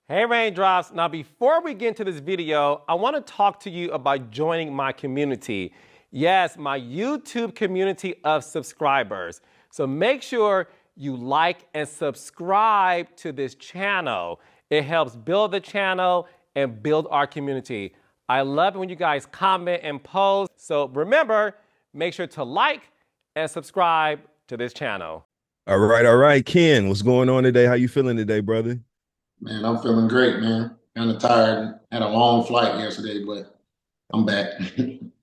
Hey Raindrops, now before we get into this video, I want to talk to you about joining my community. Yes, my YouTube community of subscribers. So make sure you like and subscribe to this channel. It helps build the channel and build our community. I love it when you guys comment and post. So remember, make sure to like and subscribe to this channel. All right, Ken. What's going on today? How you feeling today, brother? Man, I'm feeling great, man. Kind of tired. Had a long flight yesterday, but I'm back.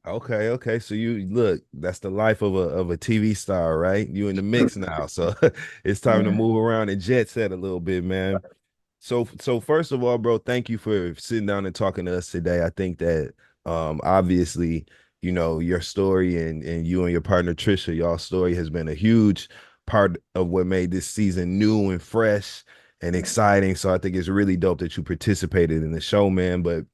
Okay. So you look, that's the life of a TV star, right? You in the mix now. So it's time to Yeah. move around and jet set a little bit, man. So first of all, bro, thank you for sitting down and talking to us today. I think that obviously, your story and you and your partner Trisha, y'all story has been a huge part of what made this season new and fresh and exciting. So I think it's really dope that you participated in the show, man. But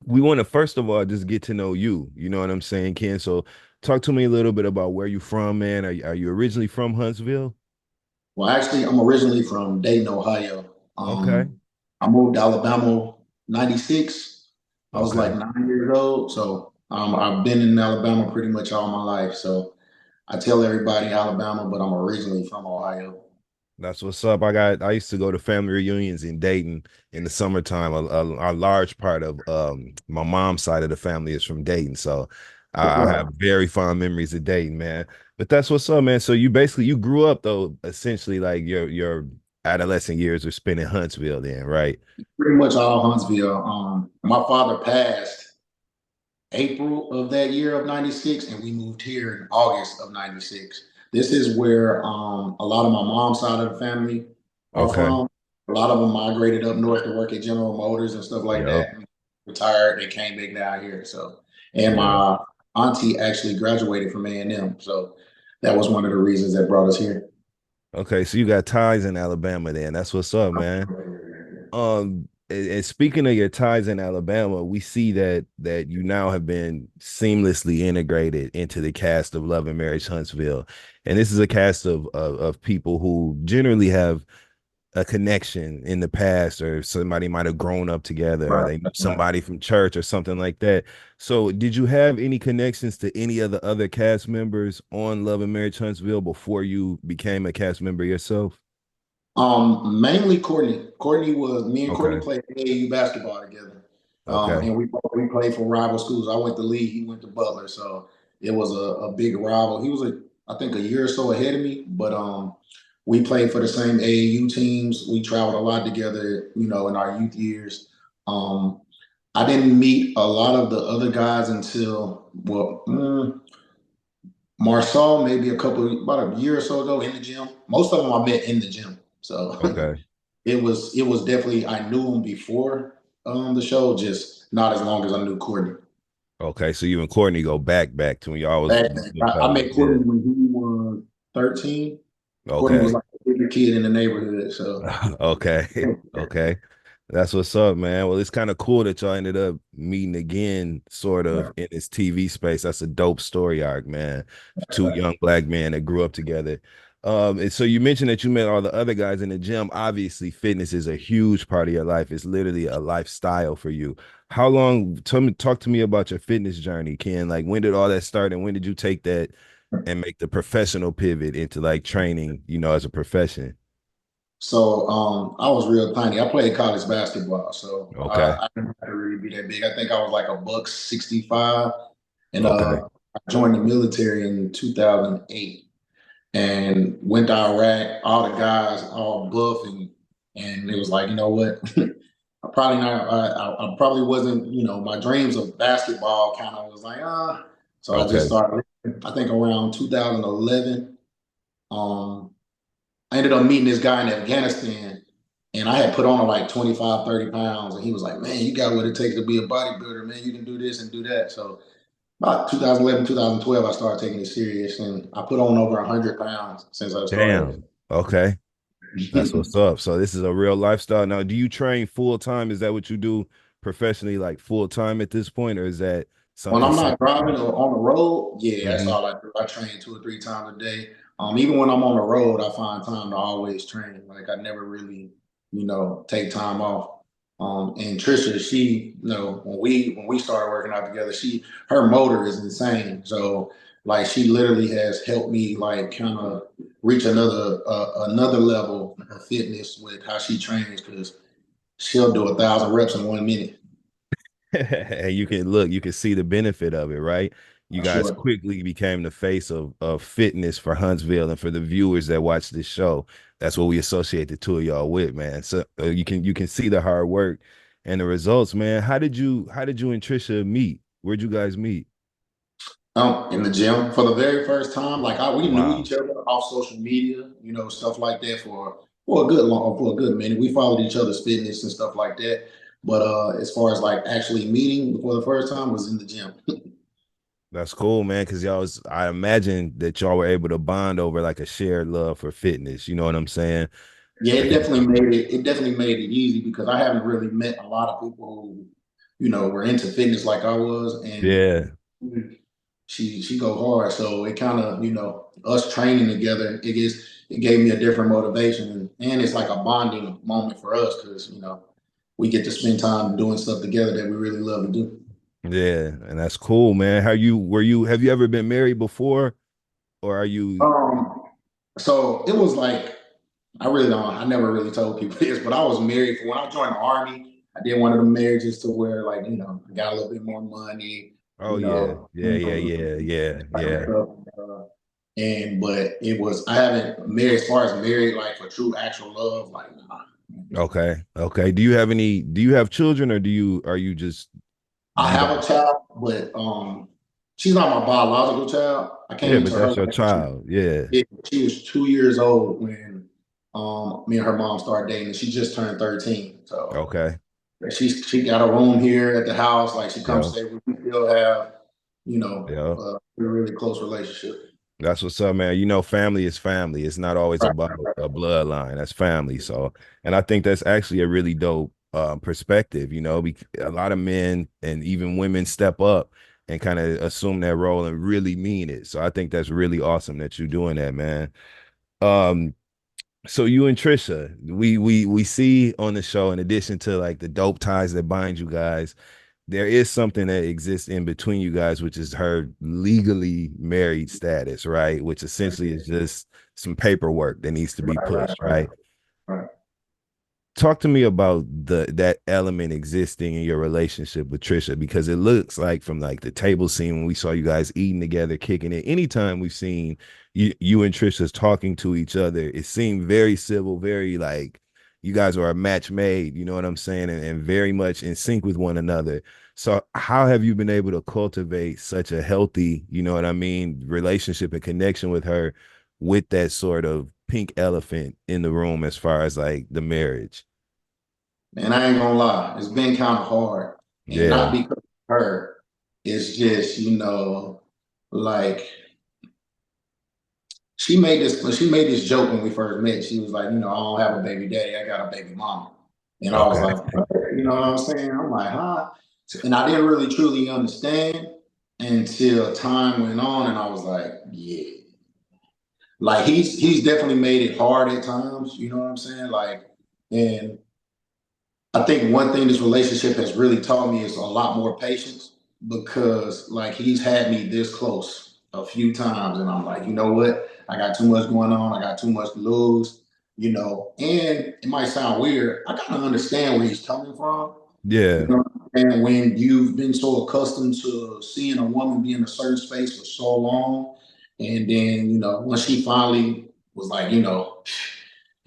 we want to first of all just get to know you. You know what I'm saying, Ken? So talk to me a little bit about where you from, man. Are you originally from Huntsville? Well, actually, I'm originally from Dayton, Ohio. Okay. I moved to Alabama '96. I was like Okay. 9 years old, so I've been in Alabama pretty much all my life. So I tell everybody Alabama, but I'm originally from Ohio. That's what's up. I used to go to family reunions in Dayton in the summertime. A large part of my mom's side of the family is from Dayton. So I Right. have very fond memories of Dayton, man. But that's what's up, man. So you grew up though, essentially like your adolescent years were spent in Huntsville then, right? Pretty much all Huntsville. My father passed April of that year of '96, and we moved here in August of '96. This is where a lot of my mom's side of the family are Okay. from. A lot of them migrated up north to work at General Motors and stuff like Yep. that. Retired, they came back down here. So, and Yeah. my auntie actually graduated from A&M, so that was one of the reasons that brought us here. Okay. So you got ties in Alabama then. That's what's up, man. And speaking of your ties in Alabama, we see that you now have been seamlessly integrated into the cast of Love and Marriage Huntsville. And this is a cast of people who generally have a connection in the past, or somebody might have grown up together, or Right. they knew somebody from church or something like that. So did you have any connections to any of the other cast members on Love and Marriage Huntsville before you became a cast member yourself? Mainly Courtney. Courtney was me and Courtney Okay. played AAU basketball together. Okay. And we played for rival schools. I went to Lee, he went to Butler, so it was a big rival. He was I think a year or so ahead of me, but we played for the same AAU teams. We traveled a lot together, in our youth years. Um, I didn't meet a lot of the other guys until Marcel, maybe about a year or so ago in the gym. Most of them I met in the gym. So Okay. it was definitely I knew him before the show, just not as long as I knew Courtney. Okay, so you and Courtney go back to when y'all was Back I college. met Yeah. Courtney when he was 13. Courtney was Okay. like a bigger kid in the neighborhood. So Okay. Okay. That's what's up, man. Well, it's kind of cool that y'all ended up meeting again, sort of in this TV space. That's a dope story arc, man. Two young black men that grew up together. And so you mentioned that you met all the other guys in the gym. Obviously, fitness is a huge part of your life. It's literally a lifestyle for you. How long, talk to me about your fitness journey, Ken. Like, when did all that start and when did you take that and make the professional pivot into like training, as a profession? I was real tiny. I played college basketball, so Okay. I didn't have to really be that big. I think I was like a buck 65, and Okay. I joined the military in 2008 and went to Iraq. All the guys all buff, and it was like, you know what? I probably not. I probably wasn't. My dreams of basketball kind of was like So I just Okay. started. I think around 2011. I ended up meeting this guy in Afghanistan, and I had put on like 25, 30 pounds, and he was like, "Man, you got what it takes to be a bodybuilder, man. You can do this and do that." So about 2011, 2012, I started taking it serious, and I put on over 100 pounds since I started. Damn. Okay. That's what's up. So this is a real lifestyle. Now, do you train full time? Is that what you do professionally, like full time at this point, or is that When something I'm not driving semi-pro? or on the road, yeah, that's Hmm. all I do. I train 2 or 3 times a day. Even when I'm on the road, I find time to always train. Like I never really, take time off. And Trisha, she, when we started working out together, her motor is insane. So like she literally has helped me like kind of reach another level of fitness with how she trains because she'll do 1,000 reps in 1 minute. And you can see the benefit of it, right? You guys Sure. quickly became the face of fitness for Huntsville and for the viewers that watch this show. That's what we associate the two of y'all with, man. So you can see the hard work and the results, man. How did you and Trisha meet? Where'd you guys meet? In the gym for the very first time. Like we knew Wow, each other off social media, stuff like that for a good minute. We followed each other's fitness and stuff like that. But as far as like actually meeting for the first time was in the gym. that's cool, man. Because I imagine that y'all were able to bond over like a shared love for fitness. You know what I'm saying? Yeah, it definitely made it easy because I haven't really met a lot of people who, were into fitness like I was, and Yeah. she go hard. So it kind of, us training together, it gave me a different motivation, and it's like a bonding moment for us because we get to spend time doing stuff together that we really love to do. Yeah, and that's cool, man. Have you ever been married before or are you Um, so it was like I never really told people this, but I was married for when I joined the army. I did one of the marriages to where like I got a little bit more money, Oh you yeah. know, Yeah, yeah, yeah, yeah, type of yeah. stuff. And but it was I haven't married as far as married like for true actual love, like nah. Okay. Okay. Do you have children or are you just I you have got a child, but she's not my biological child. I yeah, came but to her that's your like she, child. Yeah. yeah, she was 2 years old when me and her mom started dating. She just turned 13. So Okay. she got a room here at the house. Like she comes Yeah. stay with me. We still have, Yeah. a really close relationship. That's what's up, man. You know, family is family. It's not always Right. about a bloodline. That's family. So, and I think that's actually a really dope perspective. You know, a lot of men and even women step up and kind of assume that role and really mean it. So I think that's really awesome that you're doing that, man. Um, so you and Trisha, we see on the show, in addition to like the dope ties that bind you guys, there is something that exists in between you guys, which is her legally married status, right? Which essentially is just some paperwork that needs to be Right, right, pushed, right, right? right. Talk to me about that element existing in your relationship with Trisha, because it looks like from like the table scene when we saw you guys eating together, kicking it. Anytime we've seen you and Trisha's talking to each other, it seemed very civil, very like you guys are a match made. You know what I'm saying, and very much in sync with one another. So how have you been able to cultivate such a healthy, you know what I mean, relationship and connection with her, with that sort of pink elephant in the room as far as like the marriage? And I ain't gonna lie, it's been kind of hard, and Yeah. not because of her. It's just like she made this joke when we first met. She was like, I don't have a baby daddy, I got a baby mama. And I was Okay. like, "What?" You know what I'm saying? I'm like, huh? And I didn't really truly understand until time went on, and I was like, yeah. Like he's definitely made it hard at times, you know what I'm saying? Like, and I think one thing this relationship has really taught me is a lot more patience because like he's had me this close a few times and I'm like, you know what? I got too much going on. I got too much to lose, and it might sound weird. I kind of understand where he's coming from. Yeah. And when you've been so accustomed to seeing a woman be in a certain space for so long, and then, when she finally was like, and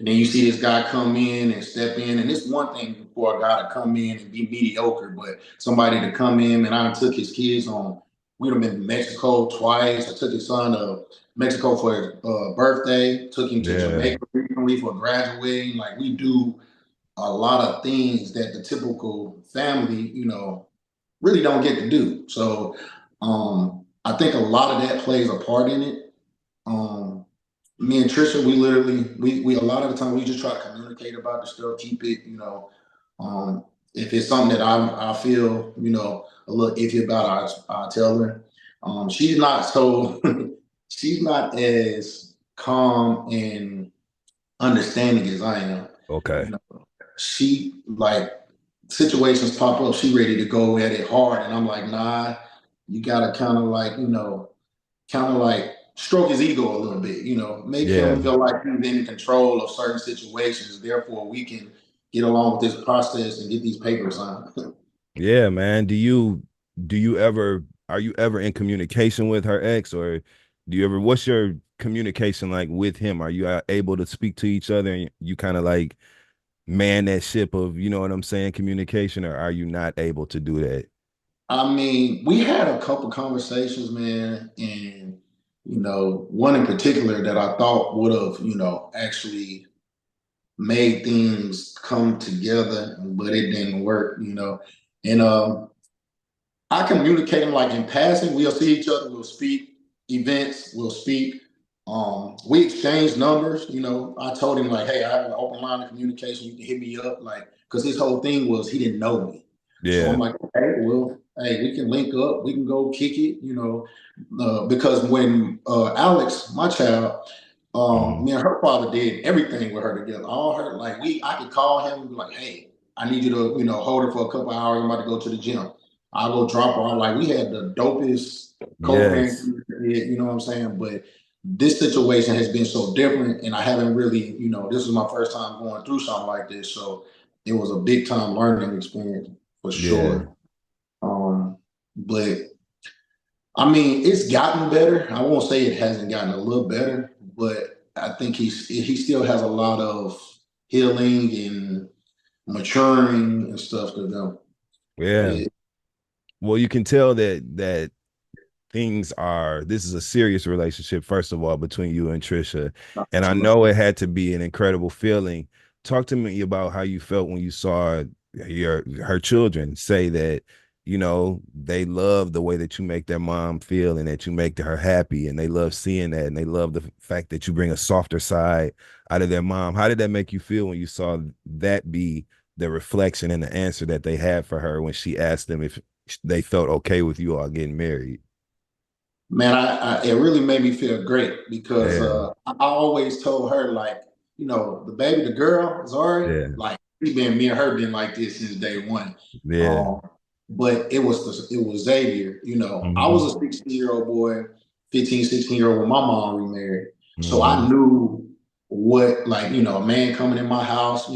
then you see this guy come in and step in, and it's one thing for a guy to come in and be mediocre, but somebody to come in, and I took his kids on. We'd have been to Mexico twice. I took his son to Mexico for his birthday. Took him to Yeah. Jamaica recently for graduating. Like we do a lot of things that the typical family, really don't get to do. So I think a lot of that plays a part in it. Um, Me and Trisha, we literally we a lot of the time we just try to communicate about the stuff, keep it, if it's something that I feel, a little iffy about, I tell her. She's not so she's not as calm and understanding as I am. Okay. She like situations pop up, she ready to go at it hard, and I'm like, nah, you gotta kind of like, kind of like stroke his ego a little bit, make Yeah. him feel like he's in control of certain situations. Therefore, we can get along with this process and get these papers signed. Yeah, man. Do you ever are you ever in communication with her ex, or do you ever what's your communication like with him? Are you able to speak to each other and you kind of like man that ship of, you know what I'm saying, communication, or are you not able to do that? I mean, we had a couple conversations, man, and one in particular that I thought would have, actually made things come together, but it didn't work. And I communicate them like in passing. We'll see each other, we'll speak, events, we'll speak. We exchange numbers. I told him like, hey, I have an open line of communication. You can hit me up, like, because his whole thing was he didn't know me. So Yeah. I'm like, okay, well, hey, we can link up, we can go kick it, because when Alex, my child, Hmm. me and her father did everything with her together. All her, like, I could call him and be like, hey, I need you to, hold her for a couple hours. I'm about to go to the gym. I'll go drop her. Like, we had the dopest Yes. co-parenting, you know what I'm saying? But this situation has been so different, and I haven't really, this is my first time going through something like this. So it was a big time learning experience for Yeah. sure. But I mean, it's gotten better. I won't say it hasn't gotten a little better, but I think he still has a lot of healing and maturing and stuff to go. Yeah. Yeah, Well, you can tell that this is a serious relationship, first of all, between you and Trisha. And I know absolutely. it had to be an incredible feeling. Talk to me about how you felt when you saw her children say that, they love the way that you make their mom feel and that you make her happy, and they love seeing that, and they love the fact that you bring a softer side out of their mom. How did that make you feel when you saw that be the reflection and the answer that they had for her when she asked them if they felt okay with you all getting married? Man, it really made me feel great because Yeah. I always told her, like, the baby, the girl, Zari, Yeah. like, me and her been like this since day one. Yeah. Um, but it was Xavier. I Hmm. was a 16-year-old boy, 15, 16-year-old when my mom remarried. So I Hmm. knew what, like, a man coming in my house,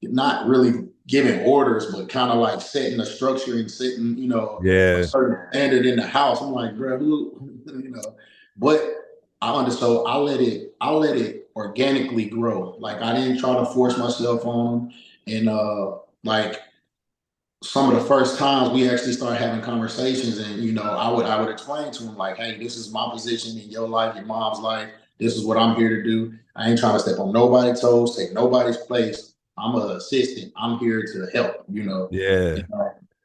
not really giving orders, but kind of like setting a structure and setting, a Yeah. certain standard in the house. I'm like, bro, but so I let it organically grow. Like, I didn't try to force myself on them. And like, some of the first times we actually started having conversations, and I would explain to him like, hey, this is my position in your life, your mom's life. This is what I'm here to do. I ain't trying to step on nobody's toes, take nobody's place. I'm an assistant. I'm here to help. Yeah. And,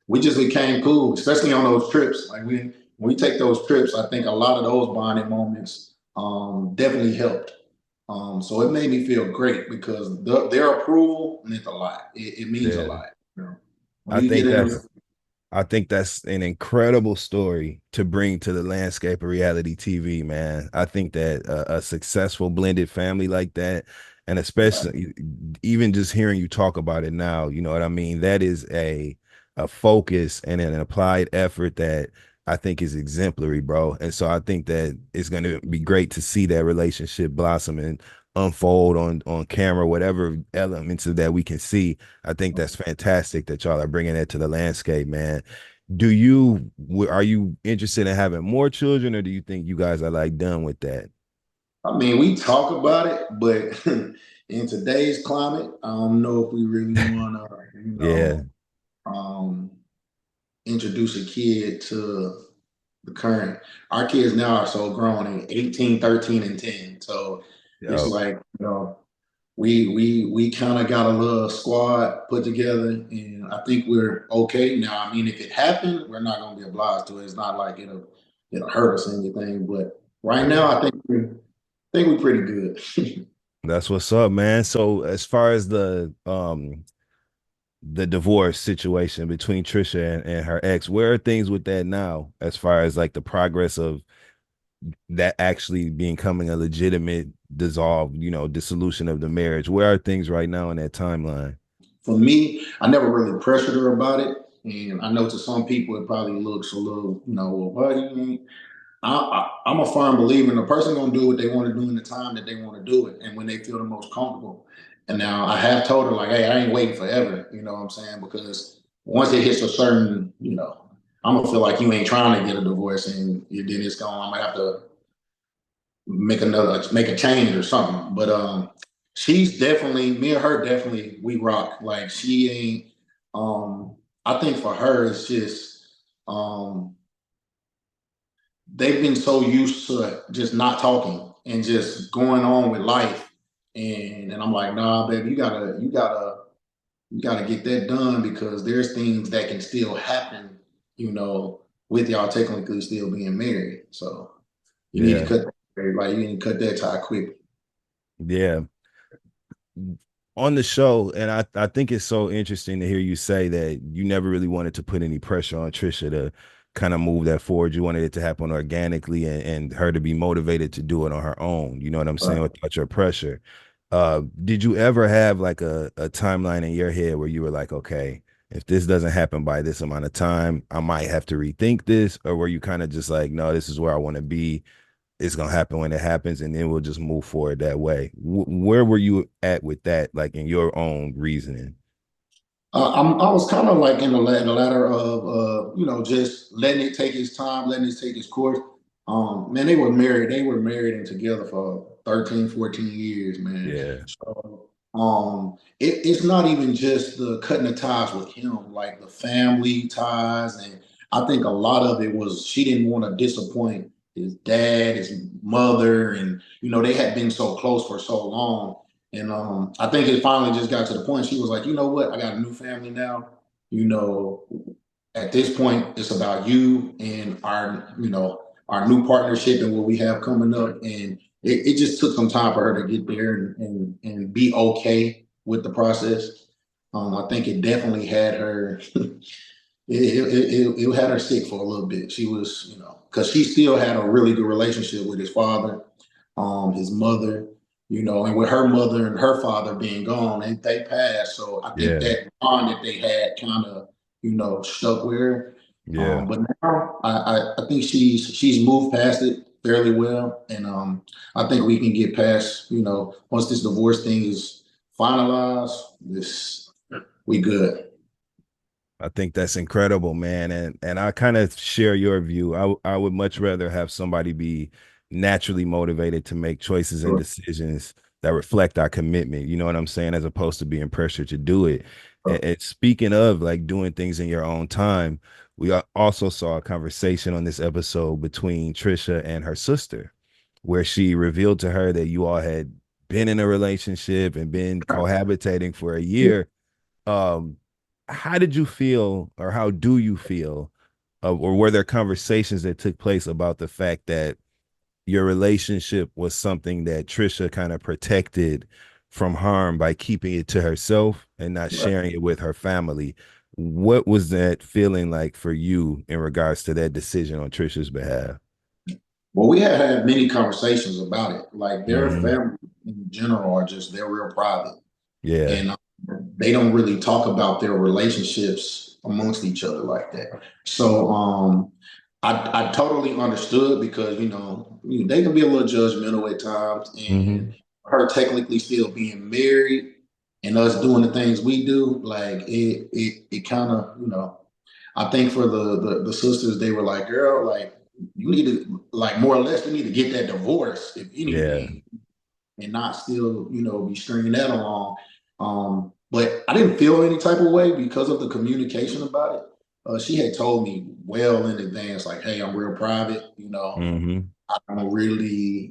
we just became cool, especially on those trips. Like, when we take those trips, I think a lot of those bonding moments definitely helped. So it made me feel great because their approval meant a lot. It means a Yeah. lot. When I you get think in. that's I think that's an incredible story to bring to the landscape of reality TV, man. I think that a successful blended family like that, and especially even just hearing you talk about it now, you know what I mean? That is a focus and an applied effort that I think is exemplary, bro. And so I think that it's going to be great to see that relationship blossom and unfold on camera, whatever elements of that we can see. I think that's fantastic that y'all are bringing that to the landscape, man. Are you interested in having more children, or do you think you guys are like done with that? I mean, we talk about it, but in today's climate, I don't know if we really want to, Yeah. um, introduce a kid to the current. Our kids now are so grown in 18, 13, and 10. So it's Yo. like, we kind of got a little squad put together, and I think we're okay now. I mean, if it happened, we're not going to be obliged to it. It's not like it'll hurt us or anything. But right Yeah. now, I think we're pretty good. That's what's up, man. So as far as the divorce situation between Trisha and her ex, where are things with that now, as far as like the progress of that actually becoming a legitimate dissolution of the marriage? Where are things right now in that timeline? for me, I never really pressured her about it. And I know to some people it probably looks a little, well, what you mean? I'm a firm believer in the person gonna do what they want to do in the time that they want to do it and when they feel the most comfortable. And now I have told her like, hey, I ain't waiting forever. You know what I'm saying? Because once it hits a certain, I'm gonna feel like you ain't trying to get a divorce, and then it's going. I'm gonna have to make a change or something. But she's definitely me and her definitely we rock. Like she ain't. I think for her it's just um they've been so used to just not talking and just going on with life. And I'm like, nah, baby, you gotta get that done because there's things that can still happen, with y'all technically still being married. So you need to Yeah. cut you need to cut that tie quick. Yeah. On the show, and I think it's so interesting to hear you say that you never really wanted to put any pressure on Trisha to kind of move that forward. You wanted it to happen organically and her to be motivated to do it on her own. You know what I'm saying? Without your pressure. Did you ever have like a timeline in your head where you were like, okay, if this doesn't happen by this amount of time, I might have to rethink this? Or were you kind of just like, no, this is where I want to be, it's gonna happen when it happens, and then we'll just move forward that way? Where were you at with that, like in your own reasoning? I was kind of like in the latter of just letting it take its time, letting it take its course. Man, they were married. They were married and together for 13, 14 years, man. Yeah, So it's not even just the cutting the ties with him, like the family ties, and I think a lot of it was she didn't want to disappoint his dad, his mother, and they had been so close for so long. And I think it finally just got to the point she was like, you know what? I got a new family now. You know, at this point, it's about you and our new partnership and what we have coming up. And it just took some time for her to get there and be okay with the process. I think it definitely had her. It had her sick for a little bit. She was, because she still had a really good relationship with his father, his mother, and with her mother and her father being gone, they passed. So I think yeah, that bond that they had kind of, stuck with her. yeah. But now I think she's moved past it fairly well, and I think we can get past, once this divorce thing is finalized, this we good. I think that's incredible, man. And I kind of share your view. I would much rather have somebody be naturally motivated to make choices and decisions that reflect our commitment. You know what I'm saying? As opposed to being pressured to do it. And speaking of like doing things in your own time, we also saw a conversation on this episode between Trisha and her sister, where she revealed to her that you all had been in a relationship and been cohabitating for a year. um how did you feel, or how do you feel, or were there conversations that took place about the fact that your relationship was something that Trisha kind of protected from harm by keeping it to herself and not sharing it with her family? What was that feeling like for you in regards to that decision on Trisha's behalf? Well, we had many conversations about it. Like their Hmm. family in general they're real private, Yeah, and they don't really talk about their relationships amongst each other like that. So I totally understood because they can be a little judgmental at times, and hmm, her technically still being married and us doing the things we do, like it kind of I think for the sisters, they were like, girl, like you need to like more or less you need to get that divorce if yeah, anything, and not still, be stringing that along. But I didn't feel any type of way because of the communication about it. She had told me well in advance, like, hey, I'm real private, hmm, I don't really,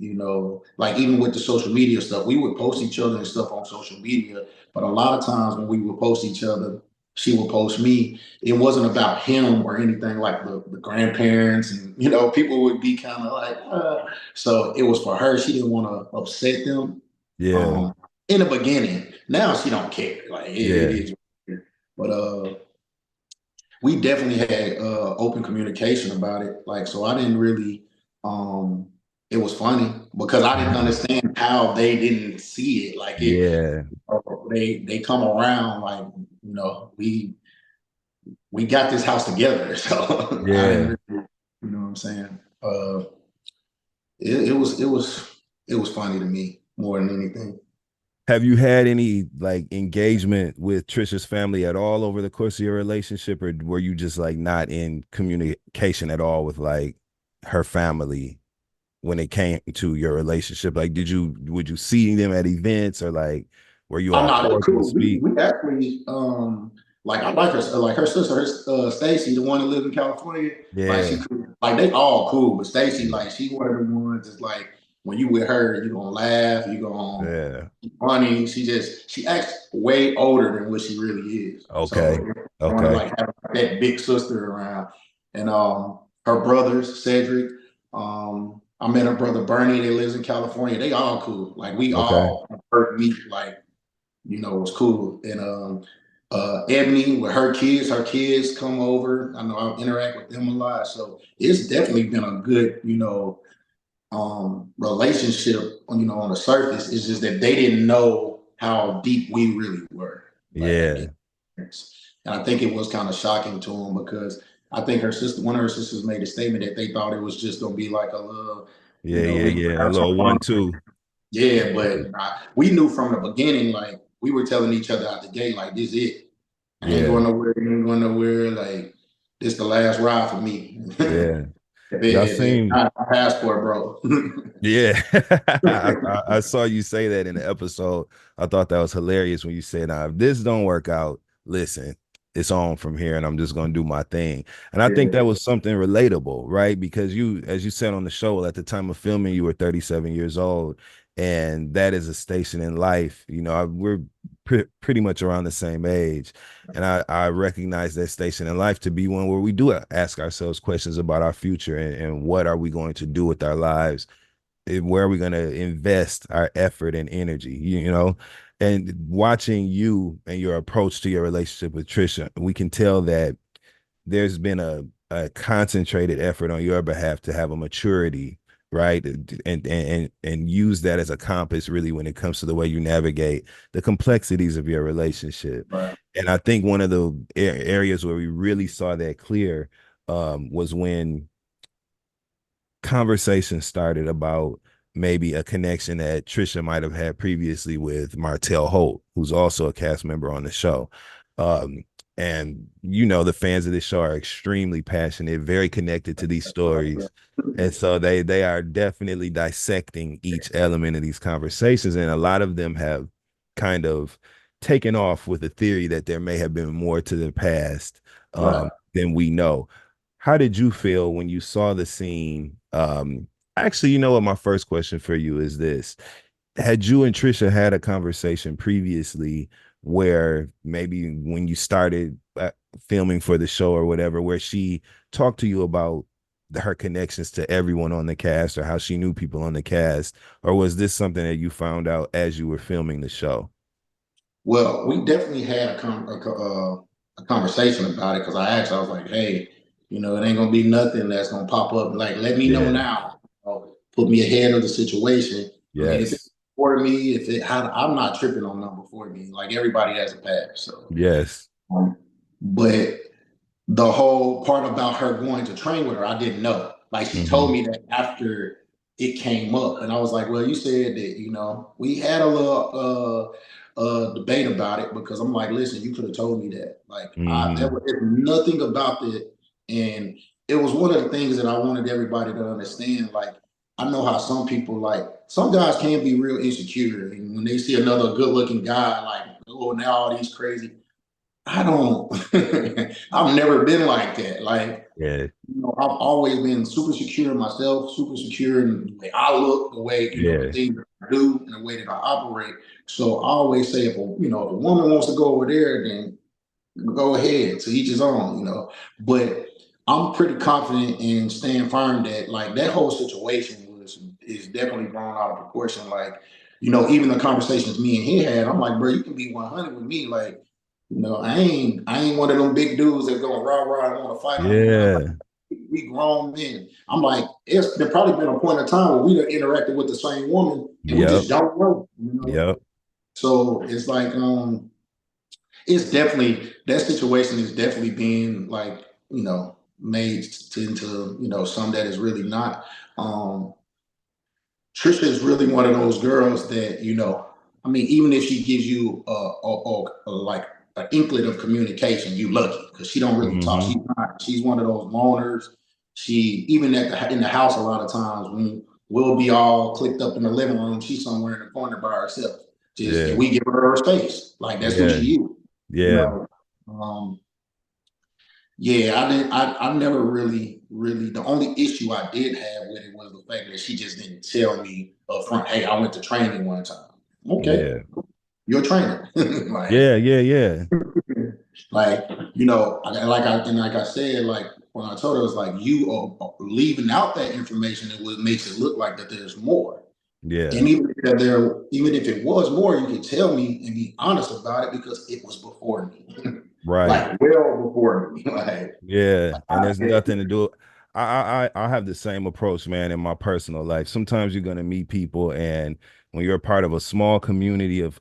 like even with the social media stuff, we would post each other and stuff on social media. But a lot of times when we would post each other, she would post me. It wasn't about him or anything like the grandparents and, people would be kind of like, so it was for her. She didn't want to upset them yeah, in the beginning. Now she don't care. Like it yeah, is. But we definitely had open communication about it. Like, so I didn't really. Um, it was funny. because I didn't Mhm. understand how they didn't see it. Like Yeah, they come around like, you know, we got this house together. So I didn't yeah. really, you know what I'm saying? It was funny to me more than anything. Have you had any like engagement with Trisha's family at all over the course of your relationship, or were you just like not in communication at all with like her family when it came to your relationship? Like, would you see them at events, or like were you I'm all not cordial to cool. We speak? we actually like I like her sister, Stacy, the one that lives in California. Like she Yeah, cool. Like they all cool, but Stacy, yeah, like she one of the ones that's like when you with her, you gonna laugh, you gonna yeah. be funny. She acts way older than what she really is. So Okay, I want to okay, like have that big sister around. And her brothers, Cedric. I met her brother Bernie that lives in California. They all cool. Like we okay, all first meet like it was cool. And Ebony with her kids come over. I know I interact with them a lot. So it's definitely been a good, relationship, on the surface. It's just that they didn't know how deep we really were. Like I yeah, get and I think it was kind of shocking to them because I think one of her sisters made a statement that they thought it was just gonna be like a little, yeah, yeah, they yeah. A have some little fun. 1-2. Yeah, but we knew from the beginning, like we were telling each other out the gate, like this it. I ain't Yeah, going nowhere. You ain't going nowhere. Like this the last ride for me. yeah. Y'all If seem not, my passport, bro. Yeah, I saw you say that in the episode. I thought that was hilarious when you said, "Now, if this don't work out, listen, it's on from here, and I'm just gonna do my thing." And I think Yeah, that was something relatable, right? Because you, as you said on the show, at the time of filming, you were 37 years old, and that is a station in life. We're pretty much around the same age, and I recognize that station in life to be one where we do ask ourselves questions about our future and what are we going to do with our lives, where are we going to invest our effort and energy, and watching you and your approach to your relationship with Trisha, we can tell that there's been a concentrated effort on your behalf to have a maturity, right, and use that as a compass really when it comes to the way you navigate the complexities of your relationship. right, And I think one of the areas where we really saw that clear was when conversation started about maybe a connection that Trisha might have had previously with Martel Holt, who's also a cast member on the show. Um, and the fans of this show are extremely passionate, very connected to these stories. And so they are definitely dissecting each element of these conversations. And a lot of them have kind of taken off with the theory that there may have been more to the past right. than we know. How did you feel when you saw the scene? Actually, you know what? My first question for you is this. Had you and Trisha had a conversation previously where maybe when you started filming for the show or whatever, where she talked to you about her connections to everyone on the cast or how she knew people on the cast? Or was this something that you found out as you were filming the show? Well, we definitely had a conversation about it because I asked, I was like, hey, it ain't gonna be nothing that's gonna pop up. Like, let me know Yeah. now. Put me ahead of the situation. I mean, if it's Yes. for me, I'm not tripping on number for me. Like everybody has a past, so. Yes. But the whole part about her going to train with her, I didn't know. Like she told Hmm. me that after it came up, and I was like, "Well, you said that we had a little debate about it because I'm like, listen, you could have told me that. Like, there Hmm. was nothing about it, and it was one of the things that I wanted everybody to understand. Like, I know how some people like some guys can be real insecure, and when they see another good-looking guy, like, oh, now all these crazy. I don't. I've never been like that. Like, Yeah. I've always been super secure in myself, super secure in the way I look, the way the Yeah. things that I do, and the way that I operate. So I always say, if a woman wants to go over there, then go ahead. To each his own. But I'm pretty confident in staying firm that like that whole situation is definitely blown out of proportion. Like, even the conversations me and he had, I'm like, bro, you can be 100 with me. Like, I ain't one of them big dudes that's gonna rah rah and want to fight on you. Yeah. we grown men. I'm like, there probably been a point in time where we done interacted with the same woman and we Yep. just don't know, you know. Yep. So it's like, it's definitely, that situation is definitely being like, you know, made into, you know, some that is really not. Trisha is really one of those girls that, you know, I mean, even if she gives you like an inkling of communication, you lucky because she don't really talk. Mm-hmm. She's one of those loners. She even in the house a lot of times when we'll be all clicked up in the living room, she's somewhere in the corner by herself. Just Yeah. and we give her space. Like that's who Yeah. she is. You Yeah. know. Yeah, I didn't. I never really. The only issue I did have with it was the fact that she just didn't tell me up front. Hey, I went to training one time. Okay, Yeah. you're a trainer. like, Yeah. Yeah. Yeah. like you know, like I said, like when I told her, it was like you are leaving out that information, it makes it look like that there's more. Yeah. And even if it was more, you could tell me and be honest about it because it was before me, Right. like well before me. Like, Yeah, and there's nothing to do. I have the same approach, man, in my personal life. Sometimes you're gonna meet people, and when you're a part of a small community of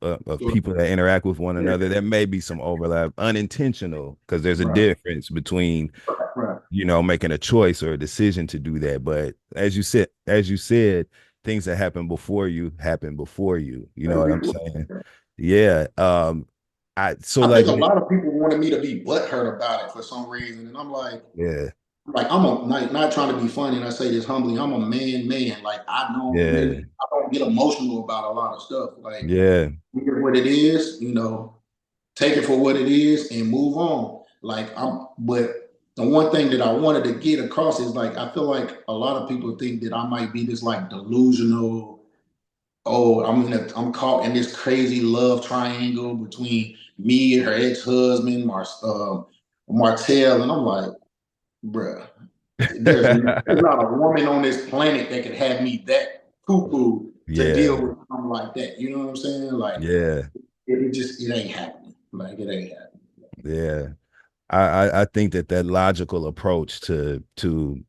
people that interact with one yeah, another, there may be some overlap, unintentional, because there's a right, difference between, right. you know, making a choice or a decision to do that. But as you said, things that happen before you. You know what I'm saying? Yeah. I so I like think a when lot of people wanted me to be butthurt about it for some reason, and I'm yeah, like I'm not trying to be funny, and I say this humbly. I'm a man. Like yeah, I don't get emotional about a lot of stuff. Like yeah, here's what it is, you know, take it for what it is and move on. But the one thing that I wanted to get across is like I feel like a lot of people think that I might be this like delusional. Oh, I'm caught in this crazy love triangle between me and her ex-husband, Martel, and I'm like, bruh, there's not a woman on this planet that could have me that cuckoo to deal yeah, with something like that. You know what I'm saying? Like yeah, it ain't happening. Like it ain't happening. yeah. I think that logical approach to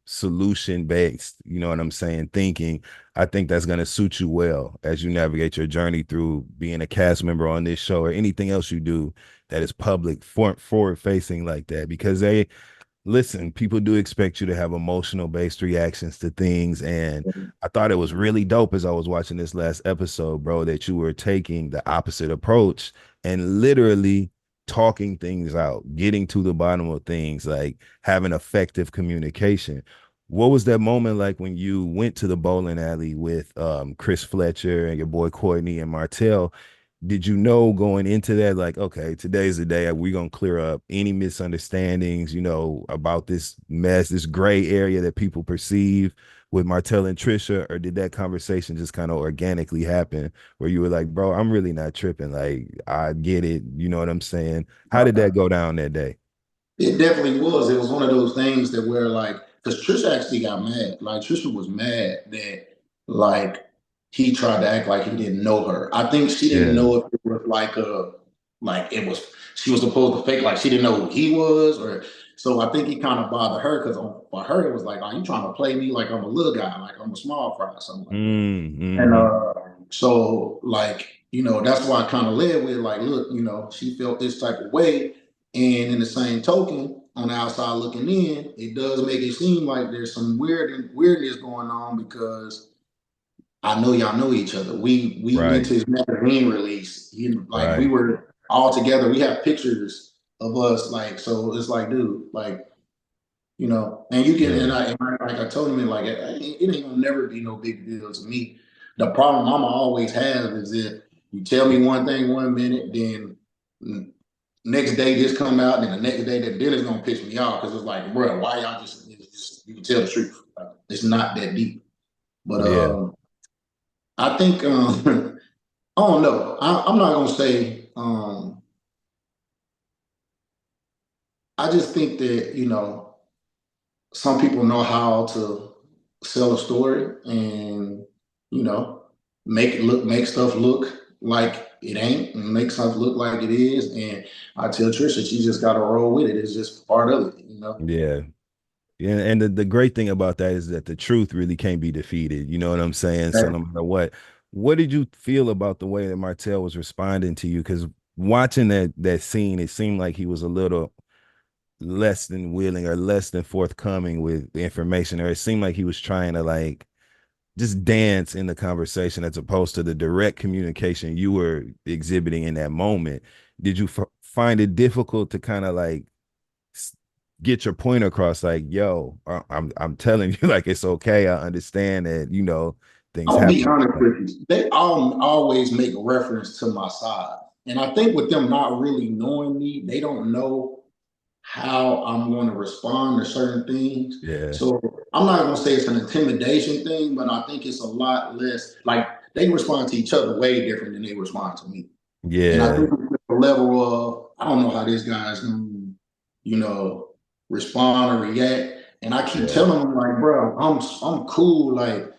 solution based, you know what I'm saying, thinking, I think that's going to suit you well as you navigate your journey through being a cast member on this show or anything else you do that is public, forward facing like that, because listen, people do expect you to have emotional based reactions to things. And I thought it was really dope as I was watching this last episode, bro, that you were taking the opposite approach and literally talking things out, getting to the bottom of things, like having effective communication. What was that moment like when you went to the bowling alley with Chris Fletcher and your boy Courtney and Martel? Did you know going into that, like, okay, today's the day we're gonna clear up any misunderstandings, you know, about this mess, this gray area that people perceive with Martel and Trisha, or did that conversation just kind of organically happen where you were like, bro, I'm really not tripping, like I get it, you know what I'm saying? How did that go down that day? It definitely was. It was one of those things that where like, because Trisha actually got mad. Like Trisha was mad that like he tried to act like he didn't know her. I think she didn't Yeah. know if it was like it was she was supposed to fake like she didn't know who he was, or so I think he kind of bothered her because for her it was like, are you trying to play me like I'm a little guy, like I'm a small fry or something like that. And Mm-hmm. so like, you know, that's why I kind of led with like, look, you know, she felt this type of way. And in the same token, on the outside looking in, it does make it seem like there's some weirdness going on because I know y'all know each other. We went Right, to his magazine release. Like we right. were all together. We have pictures of us. Like so, it's like, dude, like you know, and you can, Yeah, like I told him, like it ain't gonna never be no big deal to me. The problem I'ma always have is if you tell me one thing one minute, then next day this come out, and then the next day that then it's gonna piss me off because it's like, bro, why y'all just you can tell the truth. Like, it's not that deep. But yeah, I think I don't know. I'm not gonna say. I just think that you know some people know how to sell a story and you know make stuff look like it ain't and make stuff look like it is. And I tell Trisha she just got to roll with it. It's just part of it, you know. yeah. Yeah, and the great thing about that is that the truth really can't be defeated. You know what I'm saying? So no matter what did you feel about the way that Martel was responding to you? Because watching that scene, it seemed like he was a little less than willing or less than forthcoming with the information, or it seemed like he was trying to like just dance in the conversation as opposed to the direct communication you were exhibiting in that moment. Did you find it difficult to kind of like get your point across, like, yo, I'm telling you, like, it's okay, I understand that, you know, things I'll be happen. honest with you. They all always make a reference to my side. And I think with them not really knowing me, they don't know how I'm going to respond to certain things. Yeah, So I'm not going to say it's an intimidation thing, but I think it's a lot less like they respond to each other way different than they respond to me. And I yeah, think it's a level of, I don't know how this guy's going to, you know, respond or react. And I keep yeah, telling him, like, bro, I'm cool. Like,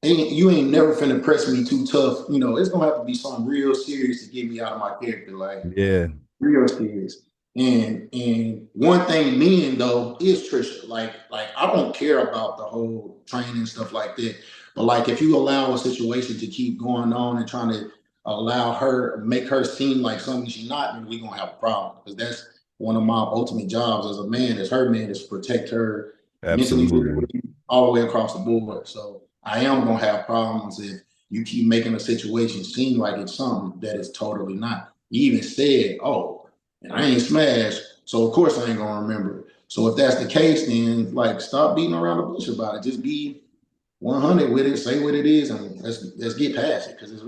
you ain't never finna press me too tough. You know, it's gonna have to be something real serious to get me out of my character. Like, yeah, real serious. And one thing mean though is Trisha. Like I don't care about the whole training stuff like that. But like if you allow a situation to keep going on and trying to allow her make her seem like something she's not, then we're gonna have a problem. Because that's one of my ultimate jobs as a man, as her man, is to protect her mentally, absolutely. physically, all the way across the board. So I am gonna have problems if you keep making a situation seem like it's something that it's totally not. He even said, "Oh, and I ain't smashed, so of course I ain't gonna remember it." So if that's the case, then like stop beating around the bush about it. Just be 100 with it. Say what it is, and let's get past it because it's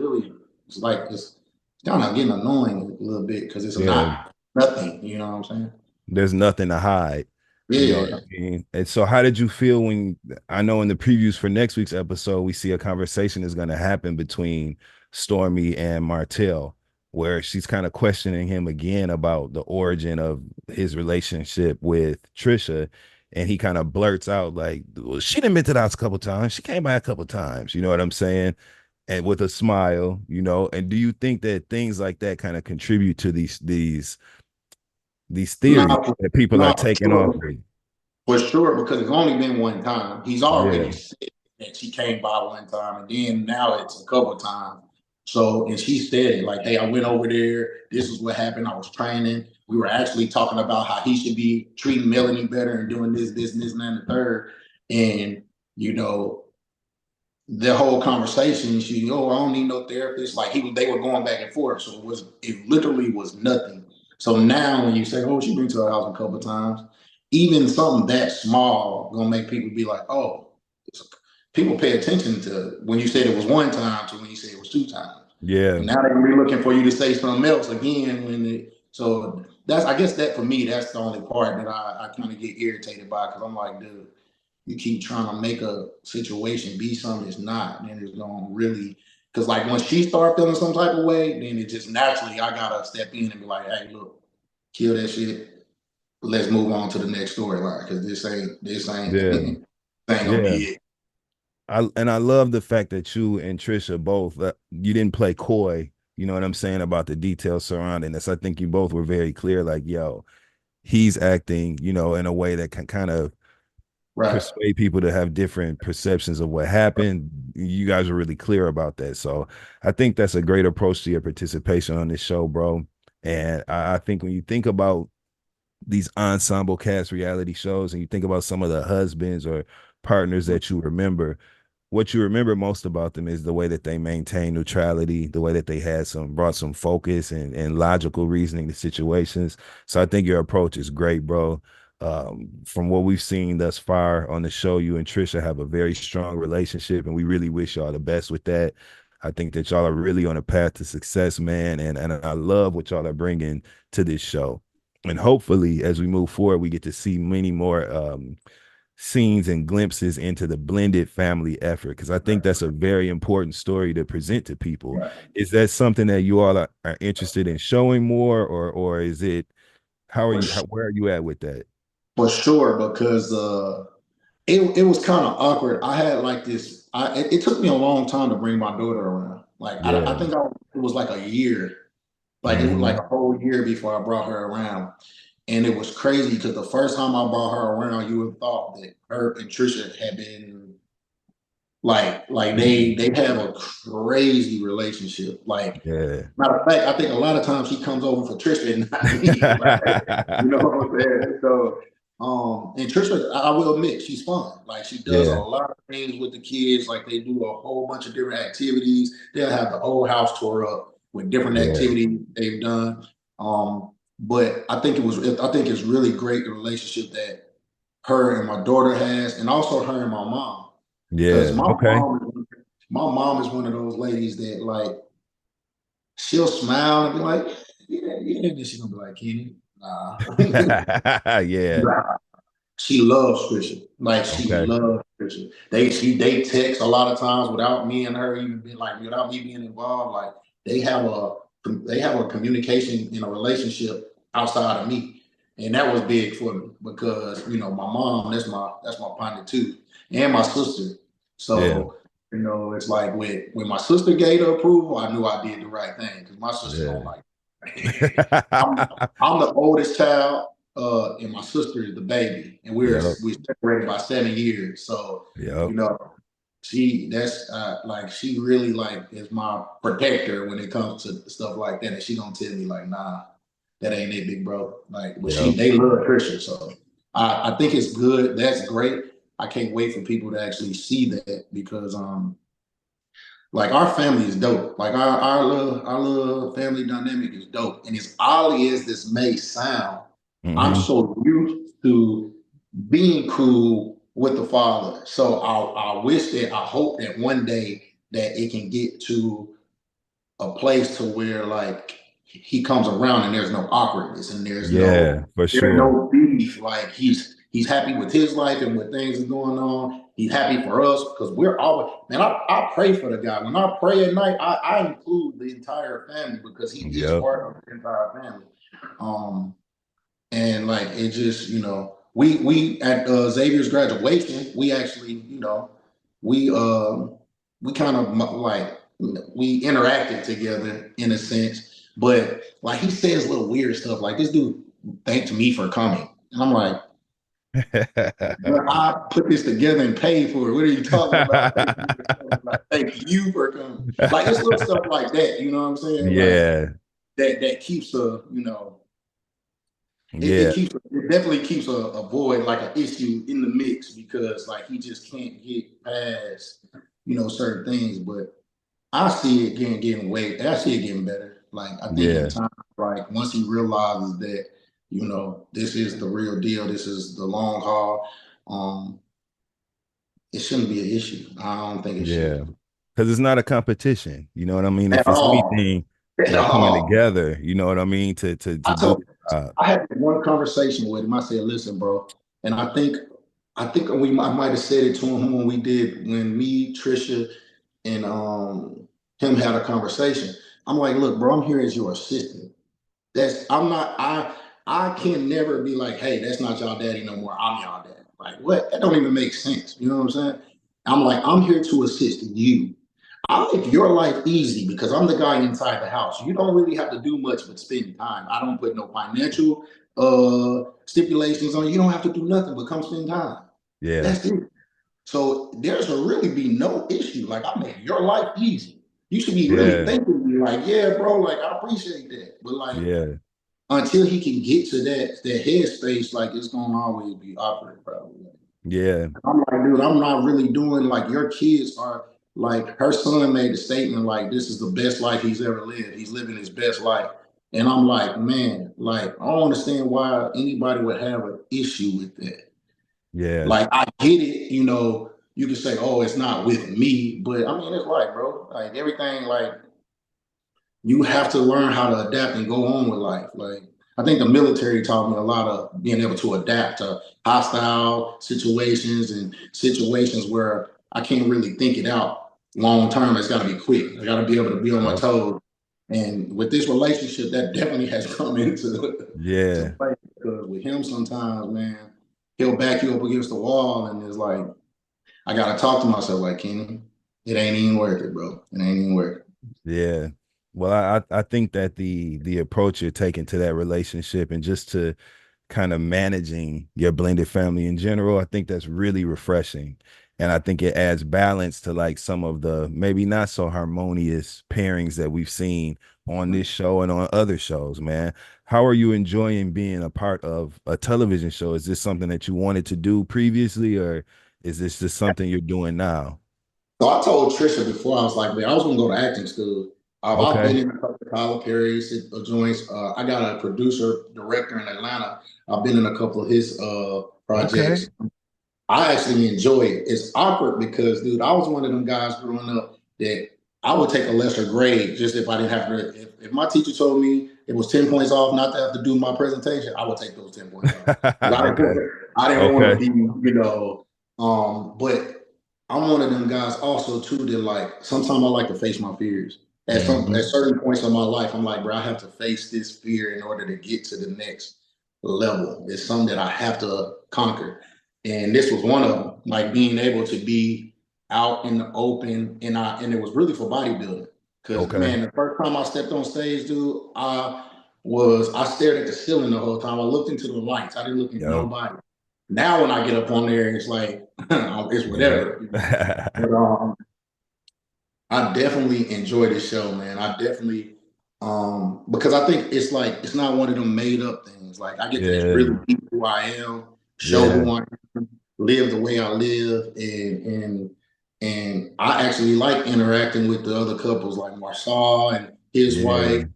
like it's kind of getting annoying a little bit because it's Yeah, not nothing. You know what I'm saying? there's nothing to hide. You know what I Yeah. mean? And so how did you feel when, I know in the previews for next week's episode, we see a conversation is going to happen between Stormy and Martell, where she's kind of questioning him again about the origin of his relationship with Trisha. And he kind of blurts out like, well, she done been to the house a couple times. She came by a couple times. You know what I'm saying? And with a smile, you know. And do you think that things like that kind of contribute to these theories Nah, that people are nah, taking off sure. with? For sure, because it's only been one time. He's already Yeah. said that she came by one time, and then now it's a couple of times. So, and she said it like, "Hey, I went over there. This is what happened. I was training. We were actually talking about how he should be treating Melanie better and doing this, and this, and then the third." And you know, the whole conversation, she, "Oh, I don't need no therapist." Like they were going back and forth. So it literally was nothing. So now when you say, "Oh, she been to our house a couple of times," even something that small gonna make people be like, "Oh," people pay attention to when you said it was one time to when you said it was two times. Yeah. And now they're gonna be looking for you to say something else again so that's, I guess that for me, that's the only part that I kind of get irritated by because I'm like, dude, you keep trying to make a situation be something it's not, then it's gonna really, because like once she start feeling some type of way, then it just naturally I gotta step in and be like, "Hey, look, kill that shit. Let's move on to the next storyline because this ain't Yeah. ain't gonna Yeah. be it." I love the fact that you and Trisha both, you didn't play coy, you know what I'm saying, about the details surrounding this. I think you both were very clear, like, yo, he's acting, you know, in a way that can kind of Right. persuade people to have different perceptions of what happened. You guys are really clear about that. So I think that's a great approach to your participation on this show, bro. And I think when you think about these ensemble cast reality shows and you think about some of the husbands or partners that you remember, what you remember most about them is the way that they maintain neutrality, the way that they had brought some focus and logical reasoning to situations. So I think your approach is great, bro. From what we've seen thus far on the show, you and Trisha have a very strong relationship, and we really wish y'all the best with that. I think that y'all are really on a path to success, man, and I love what y'all are bringing to this show. And hopefully, as we move forward, we get to see many more scenes and glimpses into the blended family effort, because I think that's a very important story to present to people. Is that something that you all are interested in showing more, or is it, where are you at with that? For sure, because it was kind of awkward. I had like this. It took me a long time to bring my daughter around. Like I Yeah. think it was like a year, like it was like Hmm. a whole year before I brought her around. And it was crazy because the first time I brought her around, you would have thought that her and Trisha had been like they have a crazy relationship. Like, Yeah. matter of fact, I think a lot of times she comes over for Trisha and not me. Like, you know what I'm saying? So, and Trisha, I will admit, she's fun. Like, she does a Yeah. lot of things with the kids. Like, they do a whole bunch of different activities. They'll have the whole house tore up with different Yeah. activities they've done. But I think it's really great the relationship that her and my daughter has, and also her and my mom. Because Yeah. Okay. my mom is one of those ladies that like she'll smile and be like, yeah, yeah. And then she's gonna be like, Kenny, nah. Yeah. She loves Trisha. Like she Okay. loves Trisha. They text a lot of times without me and her even being like without me being involved. Like they have a they have a communication in a relationship outside of me. And that was big for me because you know my mom, that's my partner too, and my sister. Yeah. So you know, it's like when my sister gave the approval, I knew I did the right thing because my sister don't Yeah. like. I'm I'm the oldest child, and my sister is the baby, and Yep. we're separated by 7 years. So Yep. you know, that's like she really like is my protector when it comes to stuff like that, and she gonna tell me like, nah, that ain't it, big bro. Like, but Yep. they love Trisha, so I think it's good. That's great. I can't wait for people to actually see that because like our family is dope. Like our little family dynamic is dope. And as oddly as this may sound, I'm Hmm. so used to being cool with the father. So I hope that one day that it can get to a place to where like he comes around and there's no awkwardness and Yeah, for there's sure. no beef. Like he's happy with his life and what things are going on. He's happy for us because we're always man. I pray for the guy. When I pray at night, I include the entire family because he is Yep. part of the entire family. Um, and like it just we at Xavier's graduation we actually we kind of like we interacted together in a sense, but like he says little weird stuff like this dude thanked me for coming, and I'm like, well, I put this together and paid for it. What are you talking about? Like, thank you for coming. Like it's little stuff like that, you know what I'm saying? Like Yeah. that keeps Yeah. it definitely keeps a void like an issue in the mix because like he just can't get past certain things. But I see it I see it getting better. Like I think in Yeah. time, like once he realizes that this is the real deal, this is the long haul. Um, it shouldn't be an issue. I don't think it Yeah. should Because it's not a competition. You know what I mean? at If it's all. anything, At y'all coming all. together, you know what I mean, to I do told the job. I had one conversation with him. I said, "Listen, bro," and I think I might have said it to him when me, Trisha, and him had a conversation. I'm like, "Look, bro, I'm here as your assistant. I'm not I can never be like, hey, that's not y'all daddy no more. I'm y'all daddy. Like what? That don't even make sense. You know what I'm saying? I'm like, I'm here to assist you. I'll make your life easy because I'm the guy inside the house. You don't really have to do much but spend time. I don't put no financial stipulations on you. You don't have to do nothing but come spend time. Yeah. That's it. So there should really be no issue. Like I make your life easy. You should be really Yeah. thanking me, like, yeah, bro, like I appreciate that. But like Yeah. until he can get to that headspace, like it's gonna always be awkward, probably. Yeah. I'm like, dude, I'm not really doing like your kids are like her son made a statement like this is the best life he's ever lived. He's living his best life. And I'm like, man, like I don't understand why anybody would have an issue with that. Yeah. Like I get it, you can say, oh, it's not with me, but I mean it's like, bro, like everything like you have to learn how to adapt and go on with life. Like I think the military taught me a lot of being able to adapt to hostile situations and situations where I can't really think it out long term. It's got to be quick. I got to be able to be on my Yep. toes. And with this relationship, that definitely has come into to Yeah. play because with him, sometimes, man, he'll back you up against the wall, and it's like I got to talk to myself, like Kenny, it ain't even worth it, bro. It ain't even worth it. Yeah. Well, I think that the approach you're taking to that relationship and just to kind of managing your blended family in general. I think that's really refreshing. And I think it adds balance to like some of the maybe not so harmonious pairings that we've seen on this show and on other shows, man. How are you enjoying being a part of a television show? Is this something that you wanted to do previously, or is this just something you're doing now? So I told Trisha before, I was like, man, I was gonna go to acting school. I've been Okay. in a couple of Tyler Perry's joints. I got a producer, director in Atlanta. I've been in a couple of his Okay. projects. I actually enjoy it. It's awkward because, dude, I was one of them guys growing up that I would take a lesser grade just if I didn't have to. If my teacher told me it was 10 points off not to have to do my presentation, I would take those 10 points off. 'Cause Okay. I didn't want to Okay. be, but I'm one of them guys also too that like sometimes I like to face my fears. At Hmm. certain points of my life, I'm like, bro, I have to face this fear in order to get to the next level. It's something that I have to conquer. And this was one of them, like being able to be out in the open, and it was really for bodybuilding. Because Okay. man, the first time I stepped on stage, dude, I stared at the ceiling the whole time. I looked into the lights. I didn't look at Yep. nobody. Now when I get up on there, it's like it's Yep. whatever. But I definitely enjoy this show, man. I definitely because I think it's like it's not one of them made up things. Like I get to Yeah. really be who I am, show Yeah. who I am, live the way I live, and I actually like interacting with the other couples like Marcel and his wife,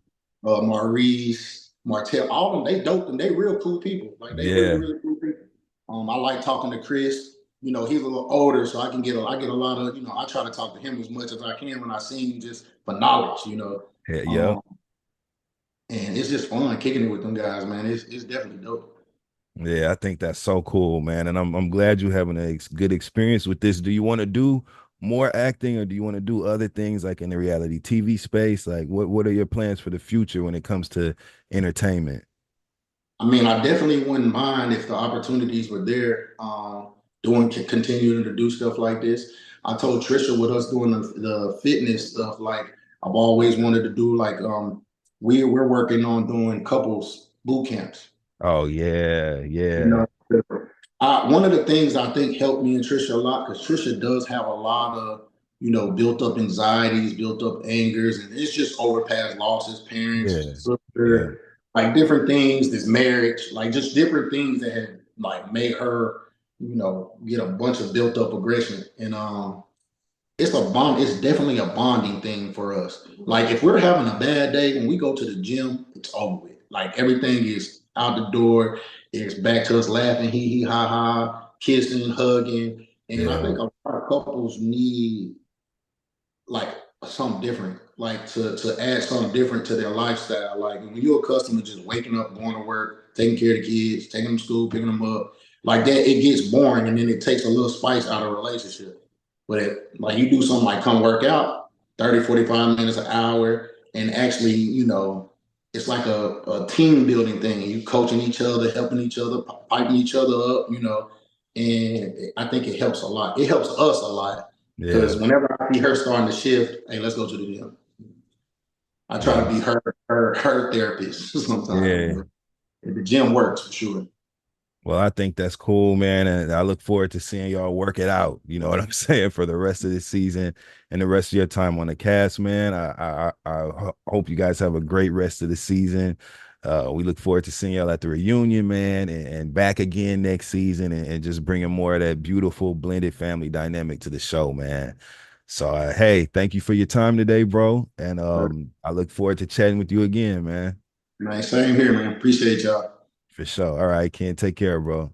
Yeah. Maurice, Martel. All of them, they dope and they real cool people. Like they really, Yeah. really cool people. I like talking to Chris. He's a little older, so I get a lot of, I try to talk to him as much as I can when I see him just for knowledge. Yeah. Yep. Um, and it's just fun kicking it with them guys, man. It's definitely dope. Yeah, I think that's so cool, man. And I'm glad you're having a good experience with this. Do you want to do more acting, or do you want to do other things like in the reality TV space? Like what are your plans for the future when it comes to entertainment? I mean, I definitely wouldn't mind if the opportunities were there, continuing to do stuff like this. I told Trisha with us doing the fitness stuff, like I've always wanted to do like we're working on doing couples boot camps. Oh yeah, You yeah, know, one of the things I think helped me and Trisha a lot because Trisha does have a lot of built up anxieties, built up angers, and it's just over past losses, yeah, parents, yeah, sister, like different things, this marriage, like just different things that had like made her, get a bunch of built up aggression. And it's a bond. It's definitely a bonding thing for us. Like if we're having a bad day, when we go to the gym, it's over with. Like everything is out the door. It's back to us laughing, hee hee ha ha, kissing, hugging. And I yeah, think a lot of couples need like something different, like to add something different to their lifestyle. Like when you're accustomed to just waking up, going to work, taking care of the kids, taking them to school, picking them up, like that, it gets boring, and then it takes a little spice out of a relationship. But like you do something like come work out, 30, 45 minutes, an hour, and actually, it's like a team building thing. You coaching each other, helping each other, piping each other up. And I think it helps a lot. It helps us a lot because yeah, whenever I see her starting to shift, hey, let's go to the gym. I try to yeah, be her therapist sometimes, yeah. but the gym works for sure. Well, I think that's cool, man, and I look forward to seeing y'all work it out. You know what I'm saying, for the rest of the season and the rest of your time on the cast, man. I hope you guys have a great rest of the season. We look forward to seeing y'all at the reunion, man, and back again next season, and just bringing more of that beautiful blended family dynamic to the show, man. So, hey, thank you for your time today, bro, and I look forward to chatting with you again, man. Man, same here, man. Appreciate y'all. For sure. All right, Ken, take care, bro.